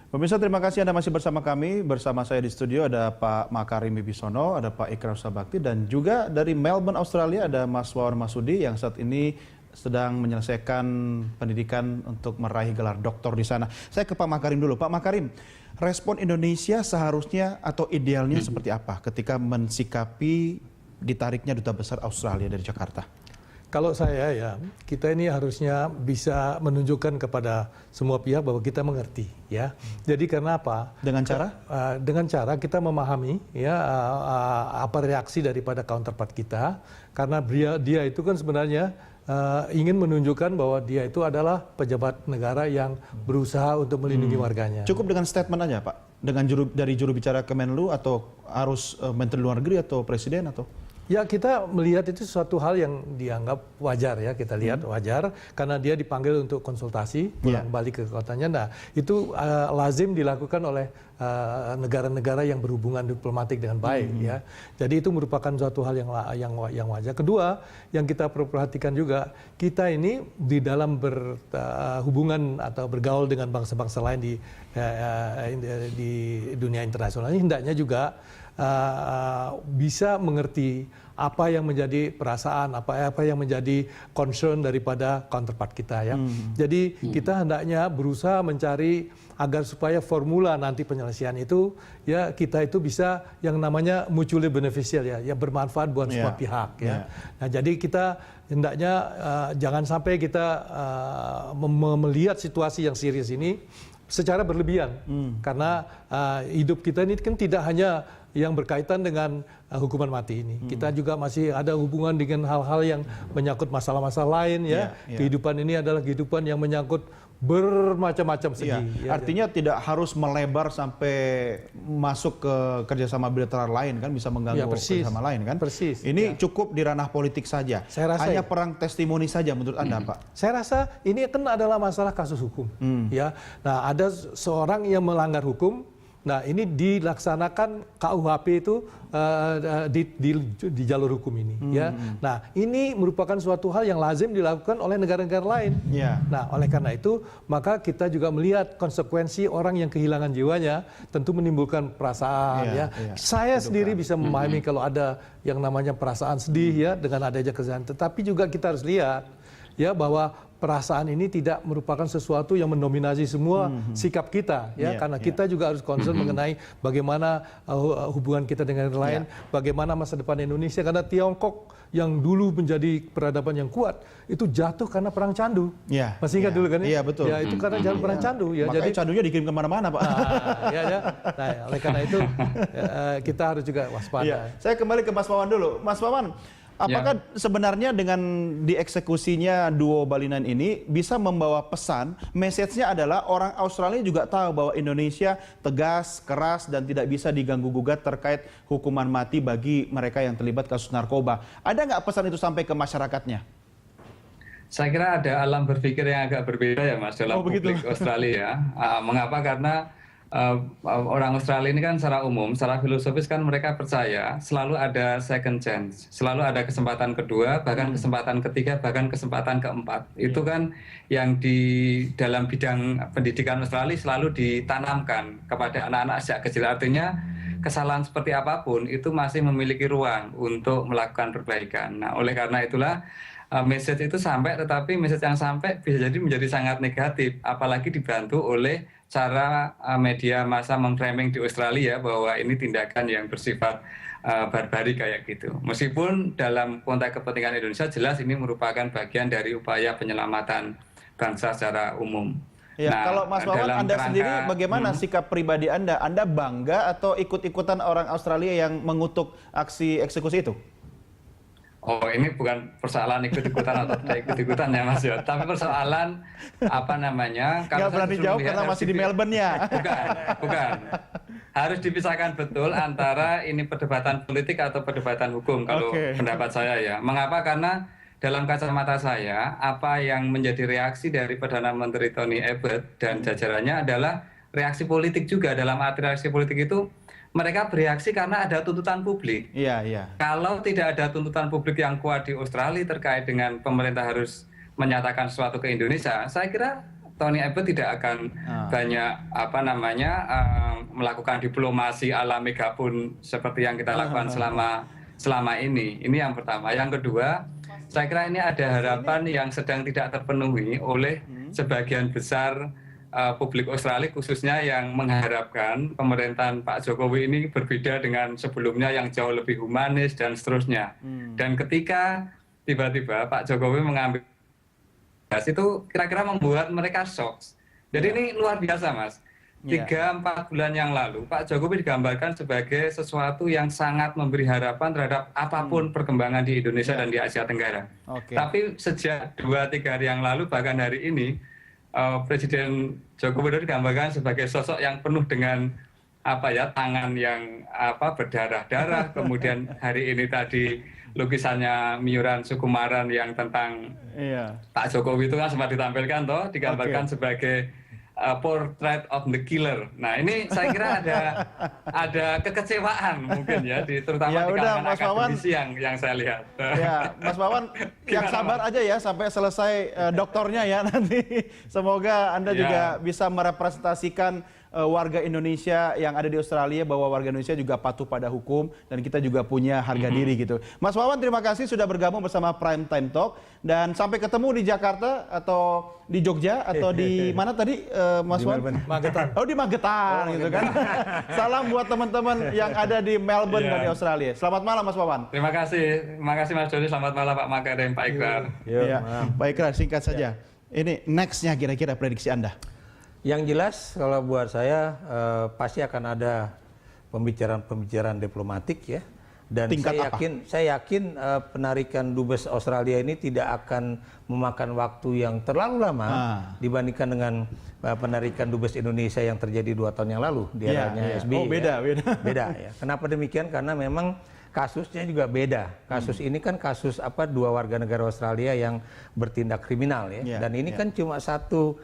Pemirsa, terima kasih Anda masih bersama kami. Bersama saya di studio ada Pak Makarim Wibisono, ada Pak Ikrar Sabakti, dan juga dari Melbourne, Australia ada Mas Wawan Masudi yang saat ini sedang menyelesaikan pendidikan untuk meraih gelar doktor di sana. Saya ke Pak Makarim dulu. Pak Makarim, respon Indonesia seharusnya atau idealnya seperti apa ketika mensikapi ditariknya Duta Besar Australia dari Jakarta? Kalau saya ya, kita ini harusnya bisa menunjukkan kepada semua pihak bahwa kita mengerti, ya. Jadi karena apa? Dengan cara? Dengan cara kita memahami, ya, apa reaksi daripada counterpart kita, karena dia itu kan sebenarnya ingin menunjukkan bahwa dia itu adalah pejabat negara yang berusaha untuk melindungi warganya. Cukup dengan statement aja, Pak? Dengan dari juru bicara Kemenlu atau harus Menteri Luar Negeri atau Presiden atau? Ya, kita melihat itu suatu hal yang dianggap wajar, ya, kita lihat wajar karena dia dipanggil untuk konsultasi pulang balik ke kotanya. Nah, itu lazim dilakukan oleh negara-negara yang berhubungan diplomatik dengan baik, ya. Jadi itu merupakan suatu hal yang wajar. Kedua, yang kita perlu perhatikan juga, kita ini di dalam berhubungan atau bergaul dengan bangsa-bangsa lain di dunia internasional ini hendaknya juga bisa mengerti apa yang menjadi perasaan, apa yang menjadi concern daripada counterpart kita, ya. Jadi kita hendaknya berusaha mencari agar supaya formula nanti penyelesaian itu, ya, kita itu bisa yang namanya mutually beneficial, ya, yang bermanfaat buat semua pihak, ya. Nah, jadi kita hendaknya jangan sampai kita melihat situasi yang serius ini secara berlebihan, karena hidup kita ini kan tidak hanya yang berkaitan dengan hukuman mati ini. Kita juga masih ada hubungan dengan hal-hal yang menyangkut masalah-masalah lain, ya. Kehidupan ini adalah kehidupan yang menyangkut bermacam-macam segi. Ya, artinya tidak harus melebar sampai masuk ke kerjasama bilateral lain, kan bisa mengganggu kerjasama lain, kan? Persis. Ini cukup di ranah politik saja. Saya rasa hanya perang testimoni saja menurut Anda, Pak? Saya rasa ini kan adalah masalah kasus hukum, ya. Nah, ada seorang yang melanggar hukum. Nah, ini dilaksanakan KUHP itu di jalur hukum ini, ya. Nah, ini merupakan suatu hal yang lazim dilakukan oleh negara-negara lain. Nah, oleh karena itu, maka kita juga melihat konsekuensi orang yang kehilangan jiwanya tentu menimbulkan perasaan, ya. Saya sendiri bisa memahami kalau ada yang namanya perasaan sedih, ya, dengan adanya kejahatan. Tetapi juga kita harus lihat, ya, bahwa perasaan ini tidak merupakan sesuatu yang mendominasi semua sikap kita, ya, karena kita juga harus concern mengenai bagaimana hubungan kita dengan yang lain, bagaimana masa depan Indonesia, karena Tiongkok yang dulu menjadi peradaban yang kuat itu jatuh karena perang candu. Masih ingat dulu kan? Iya, betul. Ya, itu karena jalan perang candu, ya. Makanya jadi candunya dikirim kemana-mana, Pak. Nah, oleh karena itu kita harus juga waspada. Saya kembali ke Mas Wawan dulu. Mas Wawan, apakah sebenarnya dengan dieksekusinya duo Balinan ini bisa membawa pesan, message-nya adalah orang Australia juga tahu bahwa Indonesia tegas, keras, dan tidak bisa diganggu-gugat terkait hukuman mati bagi mereka yang terlibat kasus narkoba. Ada nggak pesan itu sampai ke masyarakatnya? Saya kira ada alam berpikir yang agak berbeda, ya, Mas, dalam publik Australia. Mengapa? Karena orang Australia ini kan secara umum, secara filosofis kan mereka percaya selalu ada second chance, selalu ada kesempatan kedua, bahkan kesempatan ketiga, bahkan kesempatan keempat. Itu kan yang di dalam bidang pendidikan Australia selalu ditanamkan kepada anak-anak sejak kecil. Artinya kesalahan seperti apapun itu masih memiliki ruang untuk melakukan perbaikan. Nah, oleh karena itulah message itu sampai, tetapi message yang sampai bisa jadi menjadi sangat negatif, apalagi dibantu oleh cara media massa memframing di Australia bahwa ini tindakan yang bersifat barbari kayak gitu. Meskipun dalam konteks kepentingan Indonesia jelas ini merupakan bagian dari upaya penyelamatan bangsa secara umum. Ya, nah, kalau Mas Wawan, Anda sendiri bagaimana sikap pribadi Anda? Anda bangga atau ikut-ikutan orang Australia yang mengutuk aksi eksekusi itu? Oh, ini bukan persoalan ikut-ikutan atau tidak ikut-ikutan, ya, Mas, ya. Tapi persoalan apa namanya? Nggak berani jawab karena masih di Melbourne, ya. Bukan. Harus dipisahkan betul antara ini perdebatan politik atau perdebatan hukum kalau pendapat saya, ya. Mengapa? Karena dalam kacamata saya, apa yang menjadi reaksi dari Perdana Menteri Tony Abbott dan jajarannya adalah reaksi politik juga. Dalam arti reaksi politik itu mereka bereaksi karena ada tuntutan publik. Kalau tidak ada tuntutan publik yang kuat di Australia terkait dengan pemerintah harus menyatakan sesuatu ke Indonesia, saya kira Tony Abbott tidak akan banyak melakukan diplomasi ala megapun seperti yang kita lakukan selama ini. Ini yang pertama. Yang kedua, saya kira ini ada harapan yang sedang tidak terpenuhi oleh sebagian besar publik Australia, khususnya yang mengharapkan pemerintahan Pak Jokowi ini berbeda dengan sebelumnya yang jauh lebih humanis dan seterusnya. Dan ketika tiba-tiba Pak Jokowi mengambil itu kira-kira membuat mereka shock. Jadi ini luar biasa, Mas. 3-4 bulan yang lalu Pak Jokowi digambarkan sebagai sesuatu yang sangat memberi harapan terhadap apapun perkembangan di Indonesia dan di Asia Tenggara. Tapi sejak 2-3 hari yang lalu, bahkan hari ini, Presiden Joko Widodo digambarkan sebagai sosok yang penuh dengan tangan yang berdarah-darah. Kemudian hari ini tadi lukisannya Myuran Sukumaran yang tentang Pak Jokowi itu kan sempat ditampilkan digambarkan sebagai portrait of the killer. Nah, ini saya kira ada kekecewaan mungkin ya, terutama di kalangan akademisi yang saya lihat. Ya, Mas Wawan, yang sabar aja ya sampai selesai doktornya ya nanti. Semoga Anda juga bisa merepresentasikan warga Indonesia yang ada di Australia, bahwa warga Indonesia juga patuh pada hukum dan kita juga punya harga diri gitu. Mas Wawan, terima kasih sudah bergabung bersama Prime Time Talk, dan sampai ketemu di Jakarta atau di Jogja atau di mana tadi Mas Wawan? Magetan. Oh, di Magetan gitu kan. Salam buat teman-teman yang ada di Melbourne dan di Australia. Selamat malam Mas Wawan. Terima kasih Mas Dodi. Selamat malam Pak Makarim, Pak Ikrar. Pak Ikrar, singkat saja. Ini next-nya kira-kira prediksi Anda? Yang jelas kalau buat saya pasti akan ada pembicaraan diplomatik ya, dan saya yakin penarikan dubes Australia ini tidak akan memakan waktu yang terlalu lama dibandingkan dengan penarikan dubes Indonesia yang terjadi 2 tahun yang lalu di eranya SBY. Oh, beda ya. Kenapa demikian? Karena memang kasusnya juga beda. Kasus ini kan kasus 2 warga negara Australia yang bertindak kriminal ya. Dan ini kan cuma satu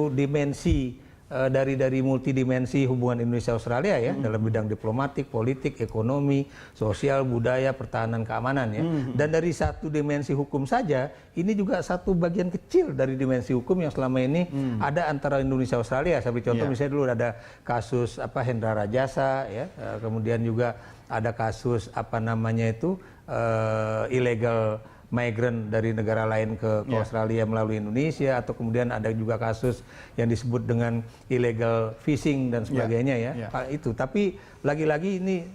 dimensi dari multidimensi hubungan Indonesia Australia ya, dalam bidang diplomatik, politik, ekonomi, sosial, budaya, pertahanan, keamanan ya. Dan dari satu dimensi hukum saja, ini juga satu bagian kecil dari dimensi hukum yang selama ini ada antara Indonesia Australia. Seperti contoh misalnya dulu ada kasus Hendra Rajasa ya, kemudian juga ada kasus illegal migrant dari negara lain ke Australia melalui Indonesia, atau kemudian ada juga kasus yang disebut dengan illegal fishing dan sebagainya ya. Itu. Tapi lagi-lagi ini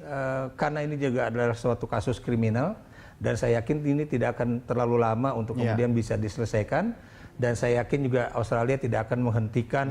karena ini juga adalah suatu kasus kriminal, dan saya yakin ini tidak akan terlalu lama untuk kemudian bisa diselesaikan, dan saya yakin juga Australia tidak akan menghentikan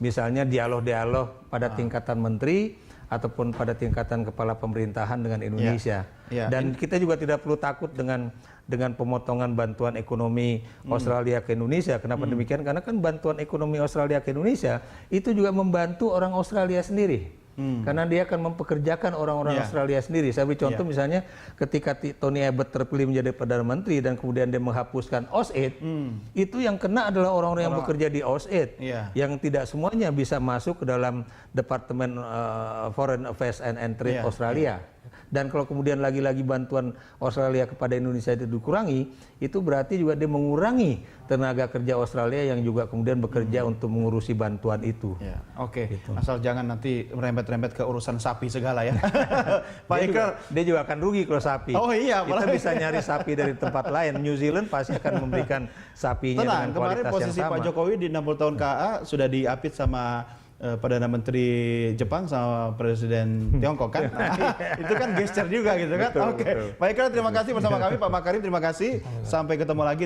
misalnya dialog-dialog pada tingkatan menteri ataupun pada tingkatan kepala pemerintahan dengan Indonesia. Dan kita juga tidak perlu takut dengan pemotongan bantuan ekonomi Australia ke Indonesia. Kenapa demikian? Karena kan bantuan ekonomi Australia ke Indonesia itu juga membantu orang Australia sendiri. Karena dia akan mempekerjakan orang-orang Australia sendiri. Saya beri contoh misalnya ketika Tony Abbott terpilih menjadi Perdana Menteri dan kemudian dia menghapuskan AusAid, itu yang kena adalah orang-orang yang bekerja di AusAid, yang tidak semuanya bisa masuk ke dalam Departemen Foreign Affairs and Trade Australia. Dan kalau kemudian lagi-lagi bantuan Australia kepada Indonesia itu dikurangi, itu berarti juga dia mengurangi tenaga kerja Australia yang juga kemudian bekerja untuk mengurusi bantuan itu. Gitu. Asal jangan nanti merembet-rembet ke urusan sapi segala ya. Pak Ikrar, dia juga akan rugi kalau sapi. Oh iya, kita bisa nyari sapi dari tempat lain. New Zealand pasti akan memberikan sapinya dengan kualitas kemarin posisi yang sama. Pak Jokowi di 60 tahun KA sudah diapit sama Perdana Menteri Jepang sama Presiden Tiongkok kan. Itu kan gesture juga gitu kan. Oke. Pak Ikrar, terima kasih bersama kami. Pak Makarim, terima kasih. Sampai ketemu lagi.